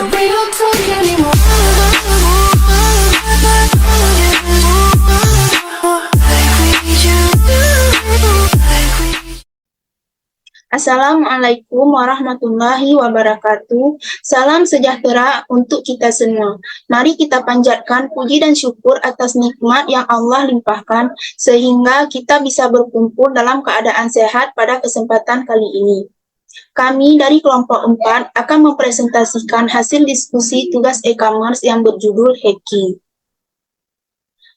so we don't talk anymore. Assalamualaikum warahmatullahi wabarakatuh. Salam sejahtera untuk kita semua. Mari kita panjatkan puji dan syukur atas nikmat yang Allah limpahkan sehingga kita bisa berkumpul dalam keadaan sehat pada kesempatan kali ini. Kami dari kelompok 4 akan mempresentasikan hasil diskusi tugas e-commerce yang berjudul hacking.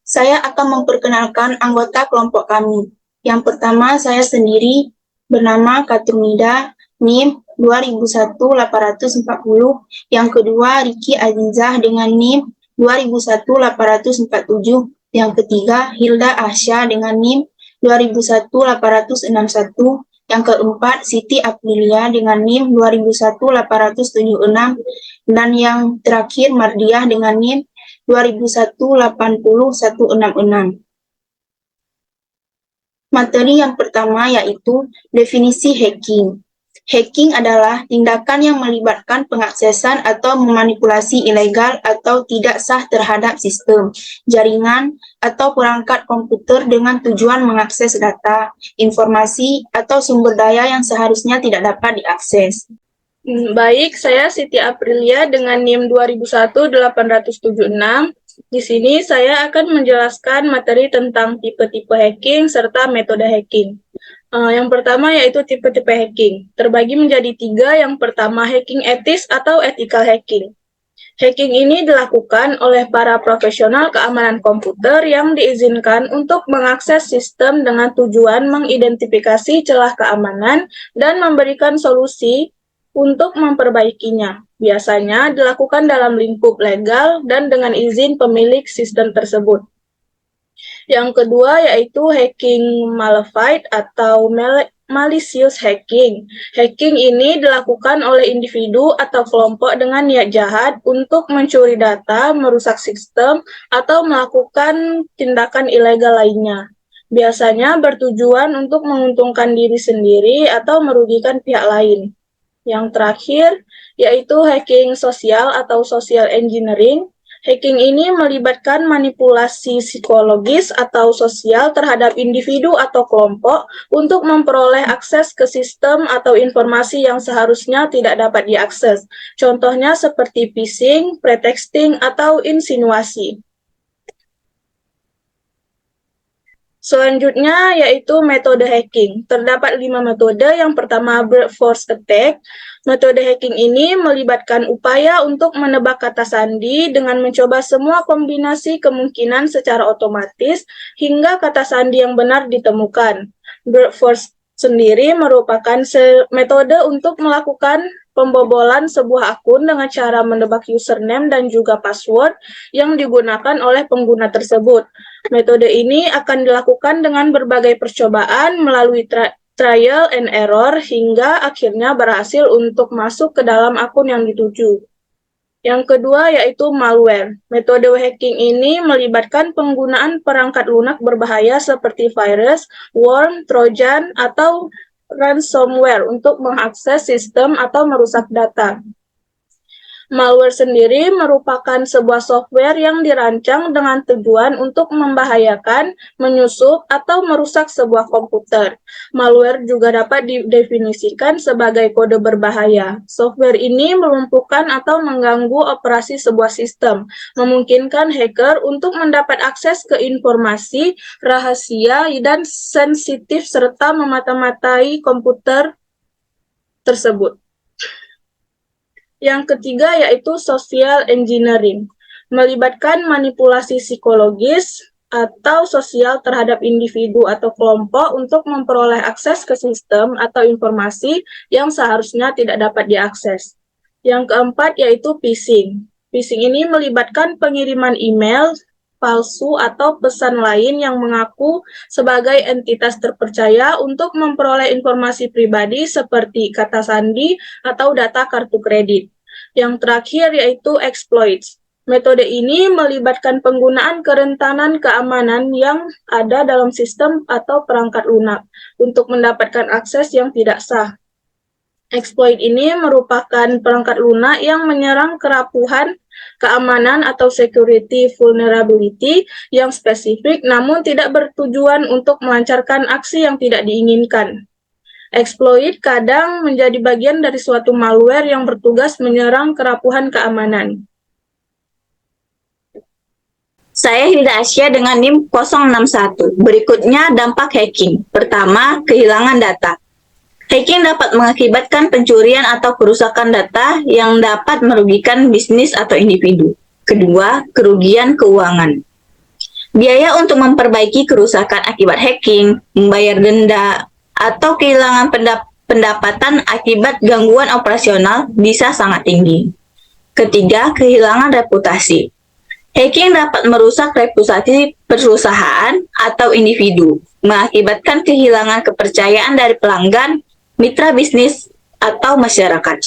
Saya akan memperkenalkan anggota kelompok kami. Yang pertama, saya sendiri bernama Katrunida, NIM 2001-840. Yang kedua, Riki Azizah dengan NIM 2001-847. Yang ketiga, Hilda Asya dengan NIM 2001-861. Yang keempat, Siti Aprilia dengan NIM 2001-876. Dan yang terakhir, Mardiah dengan NIM 2001-80166. Materi yang pertama yaitu definisi hacking. Hacking adalah tindakan yang melibatkan pengaksesan atau memanipulasi ilegal atau tidak sah terhadap sistem, jaringan, atau perangkat komputer dengan tujuan mengakses data, informasi, atau sumber daya yang seharusnya tidak dapat diakses. Baik, saya Siti Aprilia dengan NIM 2001-876. Di sini saya akan menjelaskan materi tentang tipe-tipe hacking serta metode hacking. Yang pertama yaitu tipe-tipe hacking. Terbagi menjadi 3. Yang pertama, hacking etis atau ethical hacking. Hacking ini dilakukan oleh para profesional keamanan komputer yang diizinkan untuk mengakses sistem dengan tujuan mengidentifikasi celah keamanan dan memberikan solusi untuk memperbaikinya. Biasanya dilakukan dalam lingkup legal dan dengan izin pemilik sistem tersebut. Yang kedua yaitu hacking malefied atau malicious hacking. Hacking ini dilakukan oleh individu atau kelompok dengan niat jahat untuk mencuri data, merusak sistem, atau melakukan tindakan ilegal lainnya. Biasanya bertujuan untuk menguntungkan diri sendiri atau merugikan pihak lain. Yang terakhir, yaitu hacking sosial atau social engineering. Hacking ini melibatkan manipulasi psikologis atau sosial terhadap individu atau kelompok untuk memperoleh akses ke sistem atau informasi yang seharusnya tidak dapat diakses. Contohnya seperti phishing, pretexting, atau insinuasi. Selanjutnya yaitu metode hacking. Terdapat 5 metode. Yang pertama, brute force attack. Metode hacking ini melibatkan upaya untuk menebak kata sandi dengan mencoba semua kombinasi kemungkinan secara otomatis hingga kata sandi yang benar ditemukan. Brute force sendiri merupakan metode untuk melakukan pembobolan sebuah akun dengan cara menebak username dan juga password yang digunakan oleh pengguna tersebut. Metode ini akan dilakukan dengan berbagai percobaan melalui trial and error hingga akhirnya berhasil untuk masuk ke dalam akun yang dituju. Yang kedua yaitu malware. Metode hacking ini melibatkan penggunaan perangkat lunak berbahaya seperti virus, worm, trojan, atau ransomware untuk mengakses sistem atau merusak data. Malware sendiri merupakan sebuah software yang dirancang dengan tujuan untuk membahayakan, menyusup, atau merusak sebuah komputer. Malware juga dapat didefinisikan sebagai kode berbahaya. Software ini melumpuhkan atau mengganggu operasi sebuah sistem, memungkinkan hacker untuk mendapat akses ke informasi rahasia dan sensitif serta memata-matai komputer tersebut. Yang ketiga yaitu social engineering, melibatkan manipulasi psikologis atau sosial terhadap individu atau kelompok untuk memperoleh akses ke sistem atau informasi yang seharusnya tidak dapat diakses. Yang keempat yaitu phishing. Phishing ini melibatkan pengiriman email palsu atau pesan lain yang mengaku sebagai entitas terpercaya untuk memperoleh informasi pribadi seperti kata sandi atau data kartu kredit. Yang terakhir yaitu exploits. Metode ini melibatkan penggunaan kerentanan keamanan yang ada dalam sistem atau perangkat lunak untuk mendapatkan akses yang tidak sah. Exploit ini merupakan perangkat lunak yang menyerang kerapuhan keamanan atau security vulnerability yang spesifik namun tidak bertujuan untuk melancarkan aksi yang tidak diinginkan. Exploit kadang menjadi bagian dari suatu malware yang bertugas menyerang kerapuhan keamanan. Saya Hilda Asya dengan NIM 061. Berikutnya dampak hacking. Pertama, kehilangan data. Hacking dapat mengakibatkan pencurian atau kerusakan data yang dapat merugikan bisnis atau individu. Kedua, kerugian keuangan. Biaya untuk memperbaiki kerusakan akibat hacking, membayar denda, atau kehilangan pendapatan akibat gangguan operasional bisa sangat tinggi. Ketiga, kehilangan reputasi. Hacking dapat merusak reputasi perusahaan atau individu, mengakibatkan kehilangan kepercayaan dari pelanggan, mitra bisnis, atau masyarakat.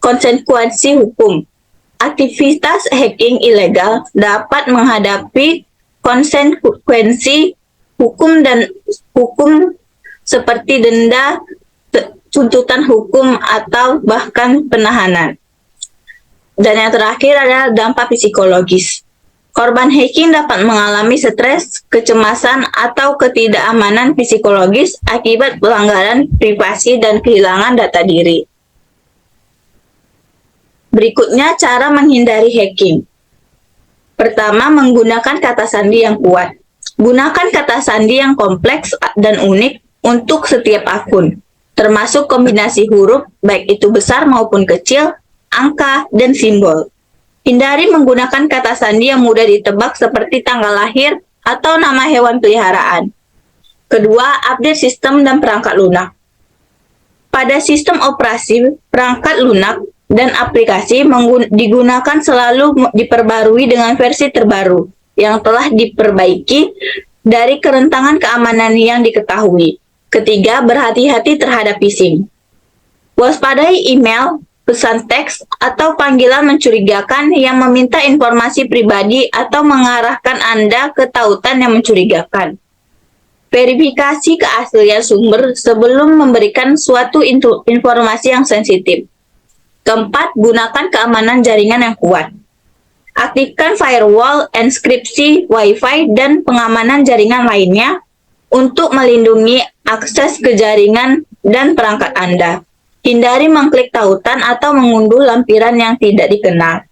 Konsekuensi hukum. Aktivitas hacking ilegal dapat menghadapi konsekuensi hukum seperti denda, tuntutan hukum, atau bahkan penahanan. Dan yang terakhir adalah dampak psikologis. Korban hacking dapat mengalami stres, kecemasan, atau ketidakamanan psikologis akibat pelanggaran privasi dan kehilangan data diri. Berikutnya cara menghindari hacking. Pertama, menggunakan kata sandi yang kuat. Gunakan kata sandi yang kompleks dan unik untuk setiap akun, termasuk kombinasi huruf, baik itu besar maupun kecil, angka, dan simbol. Hindari menggunakan kata sandi yang mudah ditebak seperti tanggal lahir atau nama hewan peliharaan. Kedua, update sistem dan perangkat lunak. Pada sistem operasi, perangkat lunak dan aplikasi digunakan selalu diperbarui dengan versi terbaru yang telah diperbaiki dari kerentangan keamanan yang diketahui. Ketiga, berhati-hati terhadap phishing. Waspadai email, pesan teks, atau panggilan mencurigakan yang meminta informasi pribadi atau mengarahkan Anda ke tautan yang mencurigakan. Verifikasi keaslian sumber sebelum memberikan suatu informasi yang sensitif. Keempat, gunakan keamanan jaringan yang kuat. Aktifkan firewall, enkripsi, Wi-Fi, dan pengamanan jaringan lainnya untuk melindungi akses ke jaringan dan perangkat Anda. Hindari mengklik tautan atau mengunduh lampiran yang tidak dikenal.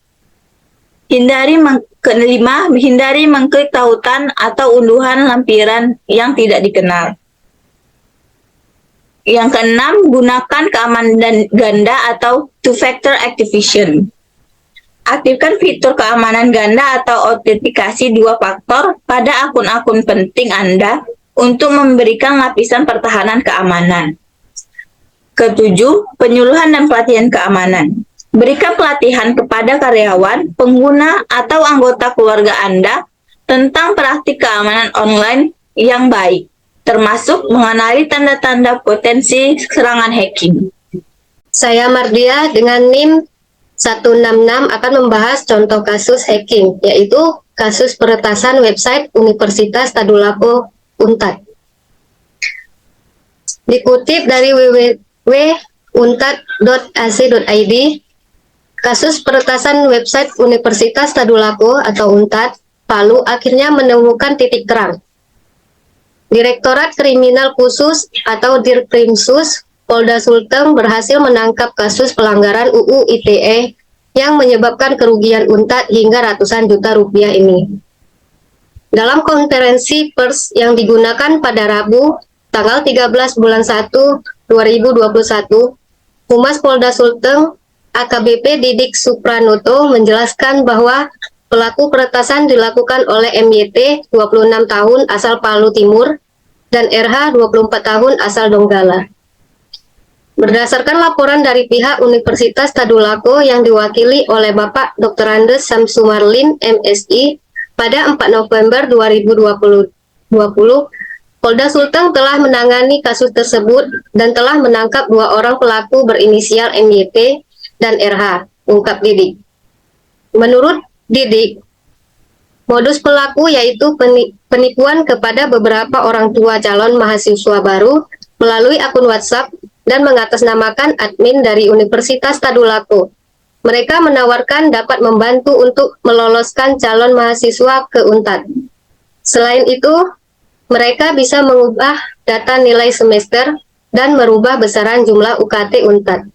Kelima, hindari mengklik tautan atau unduhan lampiran yang tidak dikenal. Yang keenam, gunakan keamanan ganda atau two-factor activation. Aktifkan fitur keamanan ganda atau autentikasi dua faktor pada akun-akun penting Anda untuk memberikan lapisan pertahanan keamanan. Ketujuh, penyuluhan dan pelatihan keamanan. Berikan pelatihan kepada karyawan, pengguna, atau anggota keluarga Anda tentang praktik keamanan online yang baik, termasuk mengenali tanda-tanda potensi serangan hacking. Saya Mardia dengan NIM 166 akan membahas contoh kasus hacking, yaitu kasus peretasan website Universitas Tadulako Unpad. Dikutip dari www.untad.ac.id, kasus peretasan website Universitas Tadulako atau Unpad Palu akhirnya menemukan titik terang. Direktorat Kriminal Khusus atau Dirkrimsus Polda Sulteng berhasil menangkap kasus pelanggaran UU ITE yang menyebabkan kerugian Unpad hingga ratusan juta rupiah ini. Dalam konferensi pers yang digunakan pada Rabu, tanggal 13 bulan 1, 2021, Humas Polda Sulteng, AKBP Didik Supranoto menjelaskan bahwa pelaku peretasan dilakukan oleh MYT, 26 tahun asal Palu Timur, dan RH, 24 tahun asal Donggala. Berdasarkan laporan dari pihak Universitas Tadulako yang diwakili oleh Bapak Dr. Andes Samsumarlin, MSI, pada 4 November 2020, Polda Sulteng telah menangani kasus tersebut dan telah menangkap 2 orang pelaku berinisial MYT dan RH, ungkap Didik. Menurut Didik, modus pelaku yaitu penipuan kepada beberapa orang tua calon mahasiswa baru melalui akun WhatsApp dan mengatasnamakan admin dari Universitas Tadulako. Mereka menawarkan dapat membantu untuk meloloskan calon mahasiswa ke UNTAD. Selain itu, mereka bisa mengubah data nilai semester dan merubah besaran jumlah UKT UNTAD.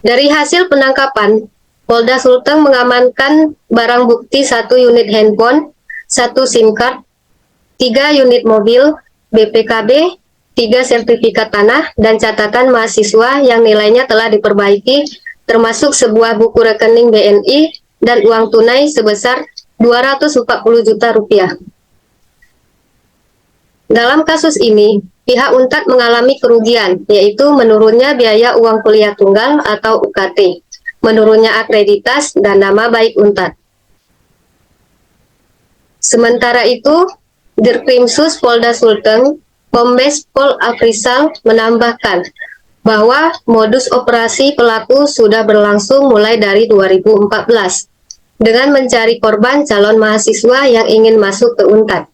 Dari hasil penangkapan, Polda Sulteng mengamankan barang bukti 1 unit handphone, 1 SIM card, 3 unit mobil, BPKB, 3 sertifikat tanah, dan catatan mahasiswa yang nilainya telah diperbaiki, termasuk sebuah buku rekening BNI dan uang tunai sebesar 240 juta rupiah. Dalam kasus ini, pihak UNTAD mengalami kerugian, yaitu menurunnya biaya uang kuliah tunggal atau UKT, menurunnya akreditas dan nama baik UNTAD. Sementara itu, Dirkrimsus Polda Sulteng, Kombes Pol Afrizal menambahkan bahwa modus operasi pelaku sudah berlangsung mulai dari 2014 dengan mencari korban calon mahasiswa yang ingin masuk ke UNTAD.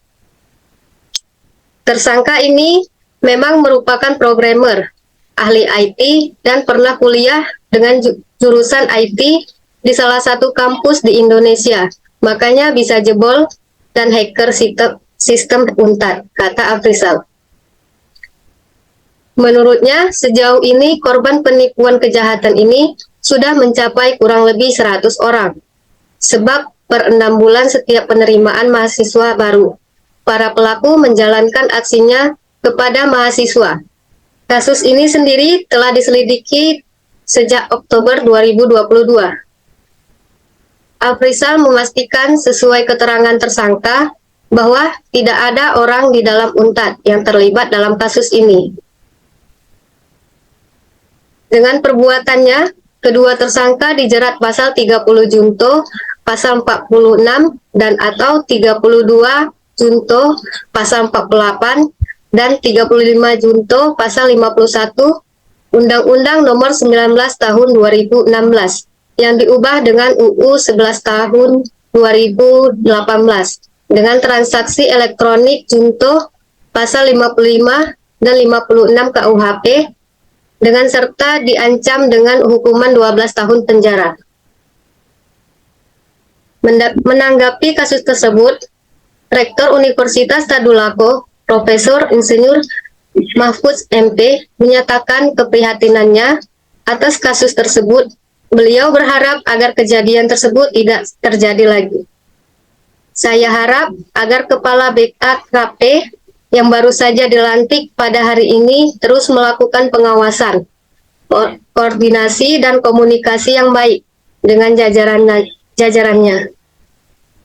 Tersangka ini memang merupakan programmer, ahli IT, dan pernah kuliah dengan jurusan IT di salah satu kampus di Indonesia. Makanya bisa jebol dan hacker sistem UNTAD, kata Afrizal. Menurutnya, sejauh ini korban penipuan kejahatan ini sudah mencapai kurang lebih 100 orang. Sebab per 6 bulan setiap penerimaan mahasiswa baru, para pelaku menjalankan aksinya kepada mahasiswa. Kasus ini sendiri telah diselidiki sejak Oktober 2022. Afrizal memastikan sesuai keterangan tersangka bahwa tidak ada orang di dalam UNTAD yang terlibat dalam kasus ini. Dengan perbuatannya, kedua tersangka dijerat pasal 30 junto, pasal 46, dan atau 32 junto, pasal 48, dan 35 junto, pasal 51, Undang-Undang Nomor 19 Tahun 2016, yang diubah dengan UU 11 Tahun 2018, dengan transaksi elektronik junto, pasal 55 dan 56 KUHP, dengan serta diancam dengan hukuman 12 tahun penjara. Menanggapi kasus tersebut, Rektor Universitas Tadulako, Profesor Insinyur Mahfudz MP, menyatakan keprihatinannya atas kasus tersebut. Beliau berharap agar kejadian tersebut tidak terjadi lagi. Saya harap agar Kepala BKKP yang baru saja dilantik pada hari ini terus melakukan pengawasan, koordinasi, dan komunikasi yang baik dengan jajarannya.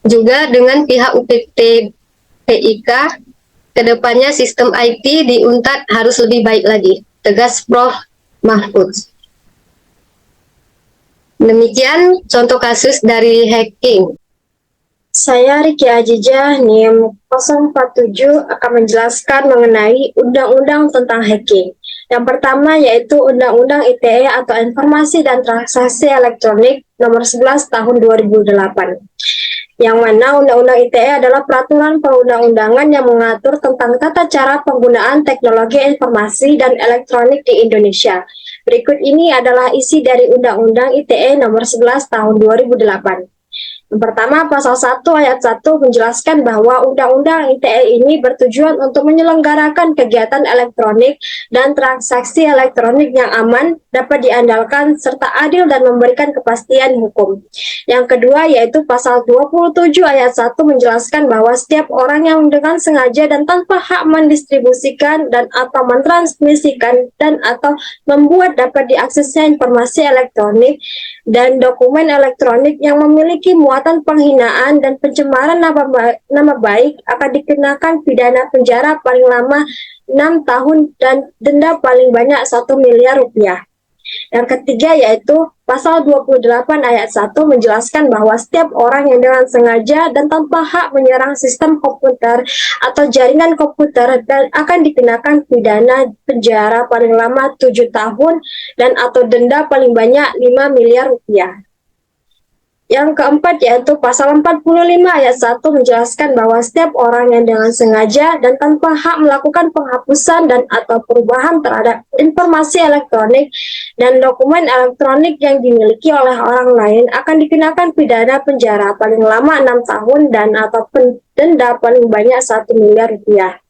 Juga dengan pihak UPT PIK, kedepannya sistem IT di UNTAD harus lebih baik lagi, tegas Prof. Mahfudz. Demikian contoh kasus dari hacking. Saya Riki Ajijah, NIM 047 akan menjelaskan mengenai undang-undang tentang hacking. Yang pertama yaitu Undang-Undang ITE atau Informasi dan Transaksi Elektronik Nomor 11 Tahun 2008. Yang mana Undang-Undang ITE adalah peraturan perundang-undangan yang mengatur tentang tata cara penggunaan teknologi informasi dan elektronik di Indonesia. Berikut ini adalah isi dari Undang-Undang ITE Nomor 11 Tahun 2008. Yang pertama, pasal 1 ayat 1 menjelaskan bahwa Undang-Undang ITE ini bertujuan untuk menyelenggarakan kegiatan elektronik dan transaksi elektronik yang aman, dapat diandalkan, serta adil dan memberikan kepastian hukum. Yang kedua, yaitu pasal 27 ayat 1 menjelaskan bahwa setiap orang yang dengan sengaja dan tanpa hak mendistribusikan dan atau mentransmisikan dan atau membuat dapat diaksesnya informasi elektronik dan dokumen elektronik yang memiliki muatan penghinaan dan pencemaran nama baik akan dikenakan pidana penjara paling lama 6 tahun dan denda paling banyak 1 miliar rupiah. Yang ketiga yaitu pasal 28 ayat 1 menjelaskan bahwa setiap orang yang dengan sengaja dan tanpa hak menyerang sistem komputer atau jaringan komputer dan akan dikenakan pidana penjara paling lama 7 tahun dan atau denda paling banyak 5 miliar rupiah. Yang keempat yaitu pasal 45 ayat 1 menjelaskan bahwa setiap orang yang dengan sengaja dan tanpa hak melakukan penghapusan dan atau perubahan terhadap informasi elektronik dan dokumen elektronik yang dimiliki oleh orang lain akan dikenakan pidana penjara paling lama 6 tahun dan atau denda paling banyak 1 miliar rupiah.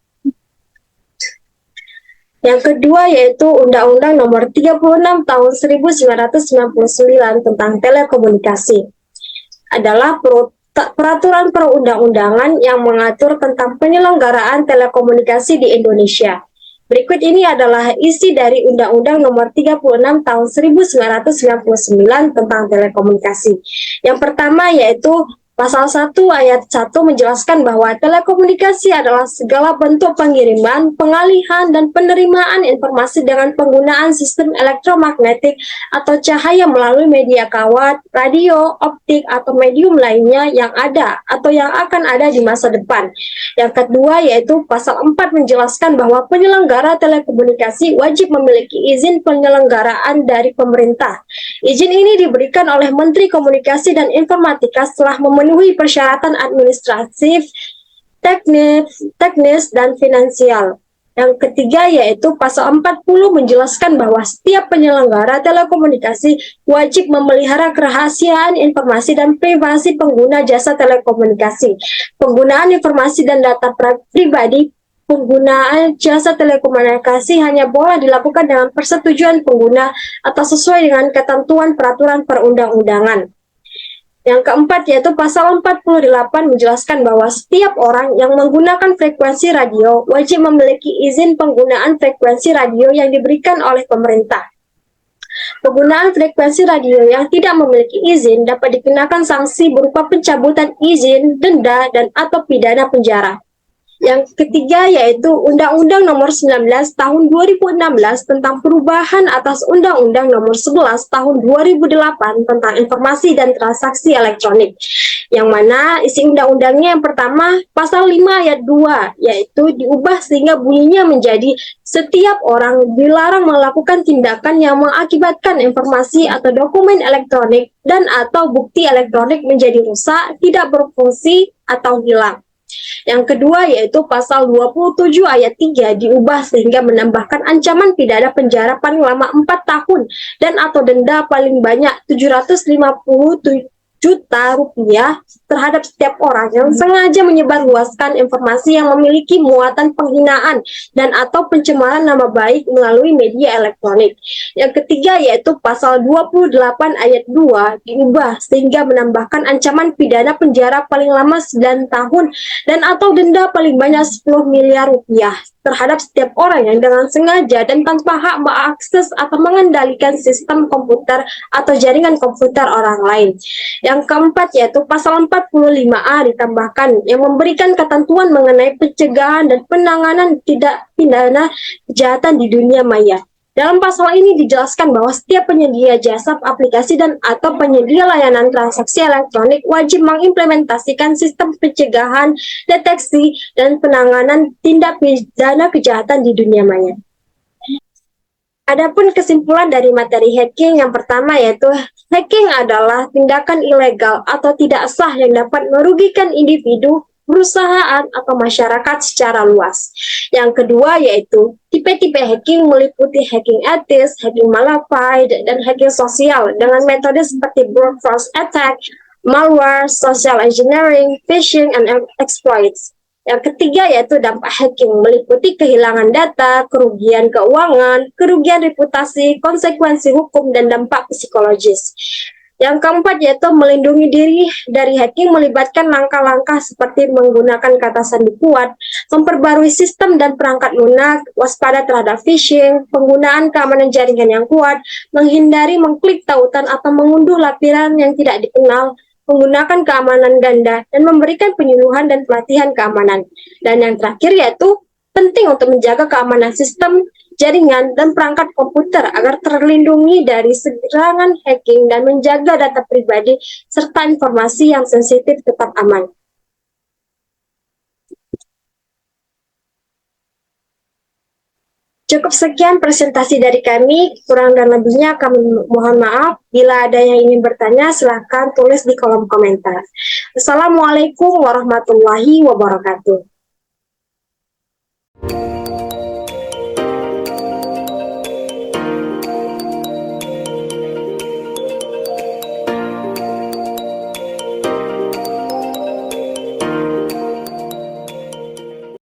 Yang kedua yaitu Undang-Undang Nomor 36 Tahun 1999 tentang Telekomunikasi. Adalah peraturan perundang-undangan yang mengatur tentang penyelenggaraan telekomunikasi di Indonesia. Berikut ini adalah isi dari Undang-Undang Nomor 36 Tahun 1999 tentang telekomunikasi. Yang pertama yaitu Pasal 1 ayat 1 menjelaskan bahwa telekomunikasi adalah segala bentuk pengiriman, pengalihan, dan penerimaan informasi dengan penggunaan sistem elektromagnetik atau cahaya melalui media kawat, radio, optik, atau medium lainnya yang ada atau yang akan ada di masa depan. Yang kedua yaitu Pasal 4 menjelaskan bahwa penyelenggara telekomunikasi wajib memiliki izin penyelenggaraan dari pemerintah. Izin ini diberikan oleh Menteri Komunikasi dan Informatika setelah memenuhi persyaratan administratif, teknis, dan finansial. Yang ketiga yaitu Pasal 40 menjelaskan bahwa setiap penyelenggara telekomunikasi wajib memelihara kerahasiaan informasi dan privasi pengguna jasa telekomunikasi. Penggunaan informasi dan data pribadi penggunaan jasa telekomunikasi hanya boleh dilakukan dengan persetujuan pengguna atau sesuai dengan ketentuan peraturan perundang-undangan. Yang keempat yaitu Pasal 48 menjelaskan bahwa setiap orang yang menggunakan frekuensi radio wajib memiliki izin penggunaan frekuensi radio yang diberikan oleh pemerintah. Penggunaan frekuensi radio yang tidak memiliki izin dapat dikenakan sanksi berupa pencabutan izin, denda, dan atau pidana penjara. Yang ketiga yaitu Undang-Undang Nomor 19 Tahun 2016 tentang perubahan atas Undang-Undang Nomor 11 Tahun 2008 tentang informasi dan transaksi elektronik. Yang mana isi undang-undangnya yang pertama Pasal 5 ayat 2 yaitu diubah sehingga bunyinya menjadi setiap orang dilarang melakukan tindakan yang mengakibatkan informasi atau dokumen elektronik dan atau bukti elektronik menjadi rusak, tidak berfungsi atau hilang. Yang kedua yaitu Pasal 27 ayat 3 diubah sehingga menambahkan ancaman pidana penjara paling lama 4 tahun dan atau denda paling banyak 750 juta rupiah terhadap setiap orang yang sengaja menyebarluaskan informasi yang memiliki muatan penghinaan dan atau pencemaran nama baik melalui media elektronik. Yang ketiga yaitu Pasal 28 ayat 2 diubah sehingga menambahkan ancaman pidana penjara paling lama 9 tahun dan atau denda paling banyak 10 miliar rupiah terhadap setiap orang yang dengan sengaja dan tanpa hak mengakses atau mengendalikan sistem komputer atau jaringan komputer orang lain. Yang keempat yaitu Pasal 45A ditambahkan yang memberikan ketentuan mengenai pencegahan dan penanganan tidak pidana kejahatan di dunia maya. Dalam pasal ini dijelaskan bahwa setiap penyedia jasa aplikasi dan atau penyedia layanan transaksi elektronik wajib mengimplementasikan sistem pencegahan, deteksi, dan penanganan tindak pidana kejahatan di dunia maya. Adapun kesimpulan dari materi hacking yang pertama yaitu hacking adalah tindakan ilegal atau tidak sah yang dapat merugikan individu, perusahaan, atau masyarakat secara luas. Yang kedua yaitu tipe-tipe hacking meliputi hacking etis, hacking malafide, dan hacking sosial dengan metode seperti brute force attack, malware, social engineering, phishing, and exploits. Yang ketiga yaitu dampak hacking meliputi kehilangan data, kerugian keuangan, kerugian reputasi, konsekuensi hukum, dan dampak psikologis. Yang keempat yaitu melindungi diri dari hacking melibatkan langkah-langkah seperti menggunakan kata sandi kuat, memperbarui sistem dan perangkat lunak, waspada terhadap phishing, penggunaan keamanan jaringan yang kuat, menghindari mengklik tautan atau mengunduh lampiran yang tidak dikenal, menggunakan keamanan ganda, dan memberikan penyuluhan dan pelatihan keamanan. Dan yang terakhir yaitu penting untuk menjaga keamanan sistem, jaringan, dan perangkat komputer agar terlindungi dari serangan hacking dan menjaga data pribadi serta informasi yang sensitif tetap aman. Cukup sekian presentasi dari kami, kurang dan lebihnya kami mohon maaf. Bila ada yang ingin bertanya, silahkan tulis di kolom komentar. Assalamualaikum warahmatullahi wabarakatuh.